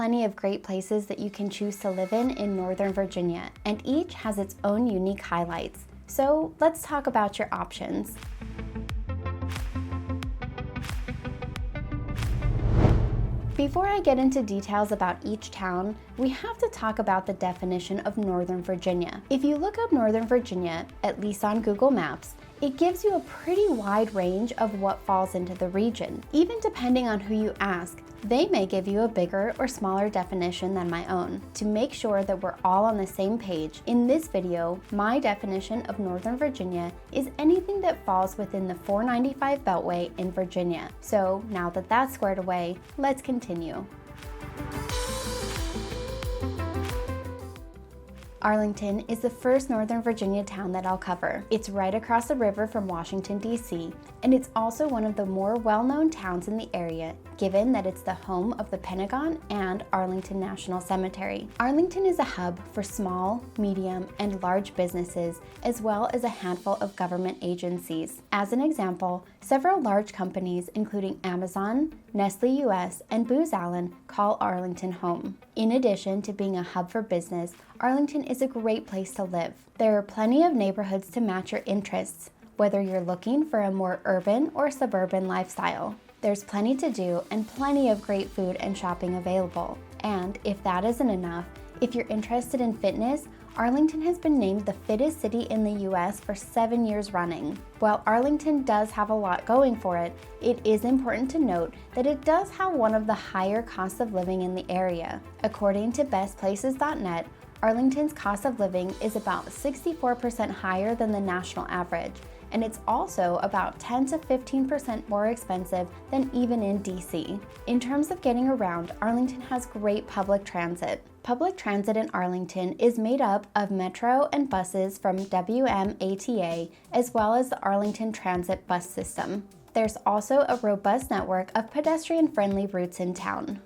plenty of great places that you can choose to live in Northern Virginia, and each has its own unique highlights. So let's talk about your options. Before I get into details about each town, we have to talk about the definition of Northern Virginia. If you look up Northern Virginia, at least on Google Maps, it gives you a pretty wide range of what falls into the region. Even depending on who you ask, they may give you a bigger or smaller definition than my own. To make sure that we're all on the same page, in this video, my definition of Northern Virginia is anything that falls within the 495 Beltway in Virginia. So now that that's squared away, let's continue. Arlington is the first Northern Virginia town that I'll cover. It's right across the river from Washington, D.C., and it's also one of the more well-known towns in the area, given that it's the home of the Pentagon and Arlington National Cemetery. Arlington is a hub for small, medium, and large businesses, as well as a handful of government agencies. As an example, several large companies, including Amazon, Nestle US, and Booz Allen, call Arlington home. In addition to being a hub for business, Arlington is a great place to live. There are plenty of neighborhoods to match your interests, whether you're looking for a more urban or suburban lifestyle. There's plenty to do and plenty of great food and shopping available. And if that isn't enough, if you're interested in fitness, Arlington has been named the fittest city in the US for 7 years running. While Arlington does have a lot going for it, it is important to note that it does have one of the higher costs of living in the area. According to bestplaces.net, Arlington's cost of living is about 64% higher than the national average, and it's also about 10 to 15% more expensive than even in DC. In terms of getting around, Arlington has great public transit. Public transit in Arlington is made up of metro and buses from WMATA, as well as the Arlington Transit bus system. There's also a robust network of pedestrian-friendly routes in town.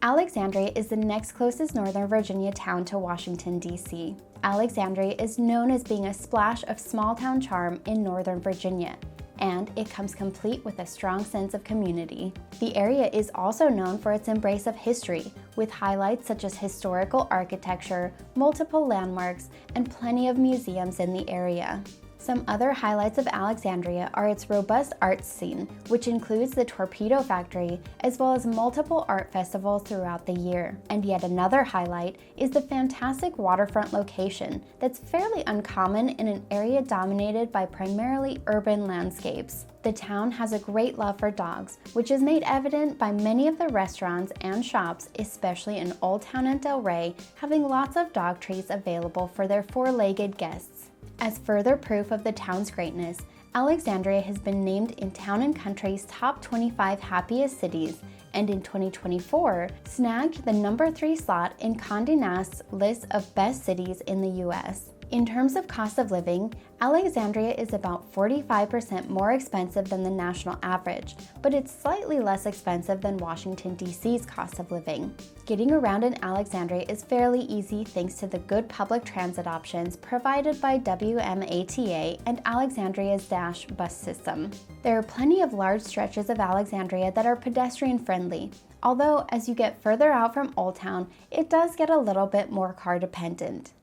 Alexandria is the next closest Northern Virginia town to Washington, D.C. Alexandria is known as being a splash of small-town charm in Northern Virginia, and it comes complete with a strong sense of community. The area is also known for its embrace of history, with highlights such as historical architecture, multiple landmarks, and plenty of museums in the area. Some other highlights of Alexandria are its robust arts scene, which includes the Torpedo Factory, as well as multiple art festivals throughout the year. And yet another highlight is the fantastic waterfront location that's fairly uncommon in an area dominated by primarily urban landscapes. The town has a great love for dogs, which is made evident by many of the restaurants and shops, especially in Old Town and Delray, having lots of dog treats available for their four-legged guests. As further proof of the town's greatness, Alexandria has been named in Town & Country's top 25 happiest cities, and in 2024 snagged the number 3 slot in Condé Nast's list of best cities in the US. In terms of cost of living, Alexandria is about 45% more expensive than the national average, but it's slightly less expensive than Washington, D.C.'s cost of living. Getting around in Alexandria is fairly easy thanks to the good public transit options provided by WMATA and Alexandria's Dash bus system. There are plenty of large stretches of Alexandria that are pedestrian-friendly, although as you get further out from Old Town, it does get a little bit more car-dependent.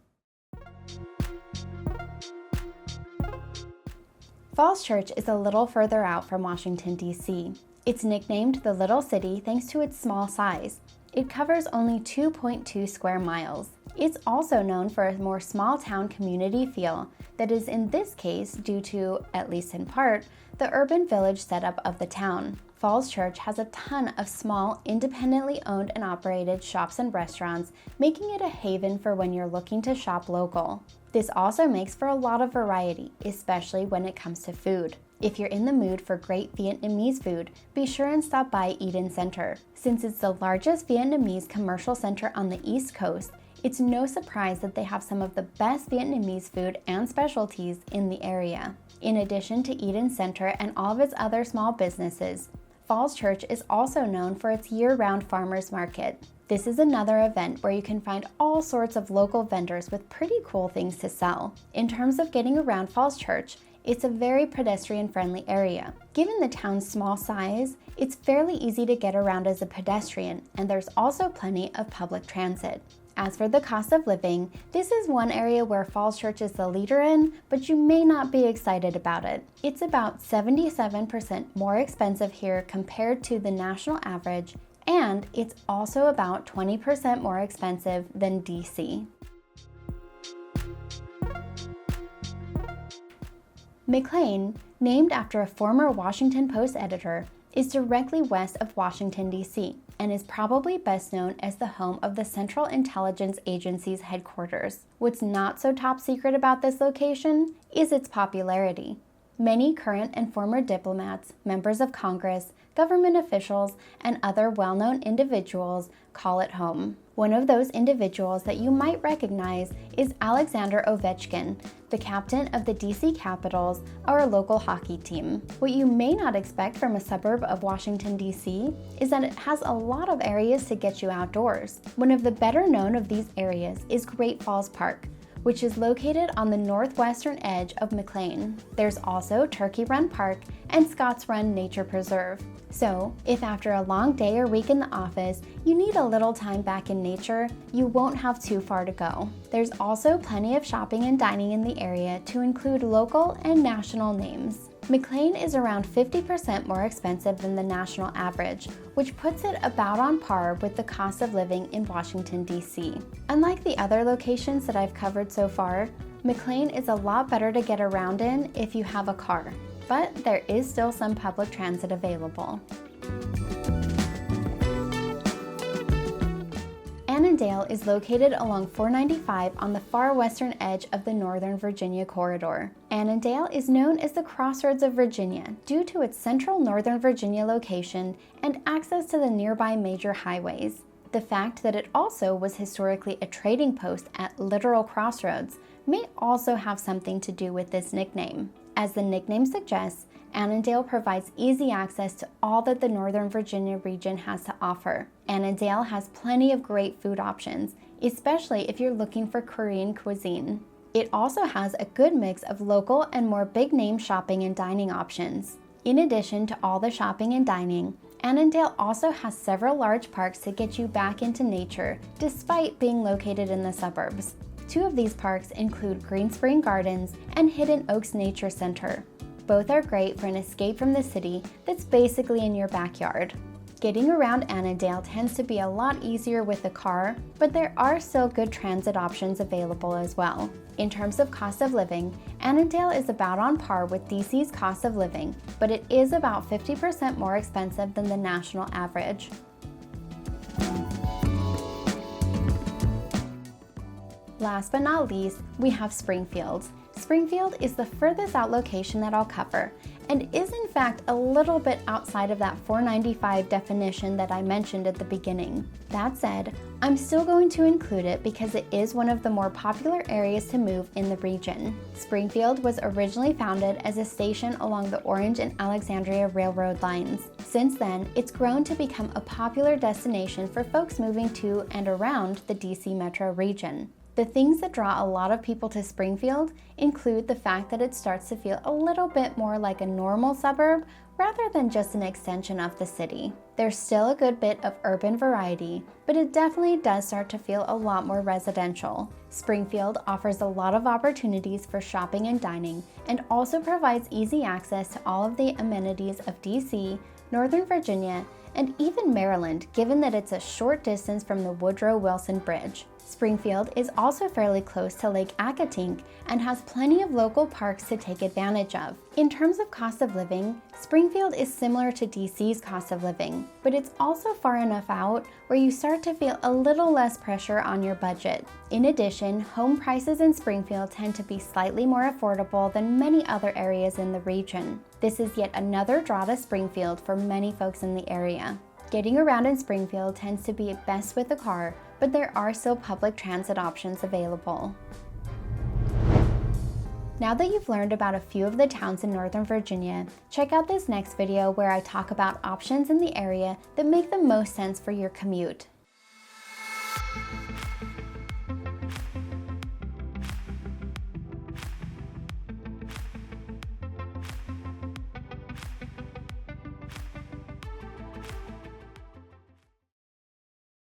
Falls Church is a little further out from Washington, D.C. It's nicknamed the Little City thanks to its small size. It covers only 2.2 square miles. It's also known for a more small-town community feel that is in this case due to, at least in part, the urban village setup of the town. Falls Church has a ton of small, independently owned and operated shops and restaurants, making it a haven for when you're looking to shop local. This also makes for a lot of variety, especially when it comes to food. If you're in the mood for great Vietnamese food, be sure and stop by Eden Center. Since it's the largest Vietnamese commercial center on the East Coast, it's no surprise that they have some of the best Vietnamese food and specialties in the area. In addition to Eden Center and all of its other small businesses, Falls Church is also known for its year-round farmers market. This is another event where you can find all sorts of local vendors with pretty cool things to sell. In terms of getting around Falls Church, It's a very pedestrian-friendly area. Given the town's small size, it's fairly easy to get around as a pedestrian, and there's also plenty of public transit. As for the cost of living, this is one area where Falls Church is the leader in, but you may not be excited about it. It's about 77% more expensive here compared to the national average, and it's also about 20% more expensive than DC. McLean, named after a former Washington Post editor, is directly west of Washington, D.C., and is probably best known as the home of the Central Intelligence Agency's headquarters. What's not so top secret about this location is its popularity. Many current and former diplomats, members of Congress, government officials, and other well-known individuals call it home. One of those individuals that you might recognize is Alexander Ovechkin, the captain of the DC Capitals, our local hockey team. What you may not expect from a suburb of Washington, D.C. is that it has a lot of areas to get you outdoors. One of the better known of these areas is Great Falls Park, which is located on the northwestern edge of McLean. There's also Turkey Run Park and Scotts Run Nature Preserve. So, if after a long day or week in the office, you need a little time back in nature, you won't have too far to go. There's also plenty of shopping and dining in the area to include local and national names. McLean is around 50% more expensive than the national average, which puts it about on par with the cost of living in Washington, D.C. Unlike the other locations that I've covered so far, McLean is a lot better to get around in if you have a car, but there is still some public transit available. Annandale is located along 495 on the far western edge of the Northern Virginia corridor. Annandale is known as the Crossroads of Virginia due to its central Northern Virginia location and access to the nearby major highways. The fact that it also was historically a trading post at literal crossroads may also have something to do with this nickname. As the nickname suggests, Annandale provides easy access to all that the Northern Virginia region has to offer. Annandale has plenty of great food options, especially if you're looking for Korean cuisine. It also has a good mix of local and more big-name shopping and dining options. In addition to all the shopping and dining, Annandale also has several large parks to get you back into nature, despite being located in the suburbs. Two of these parks include Green Spring Gardens and Hidden Oaks Nature Center. Both are great for an escape from the city that's basically in your backyard. Getting around Annandale tends to be a lot easier with a car, but there are still good transit options available as well. In terms of cost of living, Annandale is about on par with DC's cost of living, but it is about 50% more expensive than the national average. Last but not least, we have Springfield. Springfield is the furthest out location that I'll cover, and is in fact a little bit outside of that 495 definition that I mentioned at the beginning. That said, I'm still going to include it because it is one of the more popular areas to move in the region. Springfield was originally founded as a station along the Orange and Alexandria railroad lines. Since then, it's grown to become a popular destination for folks moving to and around the DC metro region. The things that draw a lot of people to Springfield include the fact that it starts to feel a little bit more like a normal suburb rather than just an extension of the city. There's still a good bit of urban variety, but it definitely does start to feel a lot more residential. Springfield offers a lot of opportunities for shopping and dining, and also provides easy access to all of the amenities of DC, Northern Virginia, and even Maryland, given that it's a short distance from the Woodrow Wilson Bridge. Springfield is also fairly close to Lake Accotink and has plenty of local parks to take advantage of. In terms of cost of living, Springfield is similar to DC's cost of living, but it's also far enough out where you start to feel a little less pressure on your budget. In addition, home prices in Springfield tend to be slightly more affordable than many other areas in the region. This is yet another draw to Springfield for many folks in the area. Getting around in Springfield tends to be best with a car, but there are still public transit options available. Now that you've learned about a few of the towns in Northern Virginia, check out this next video where I talk about options in the area that make the most sense for your commute.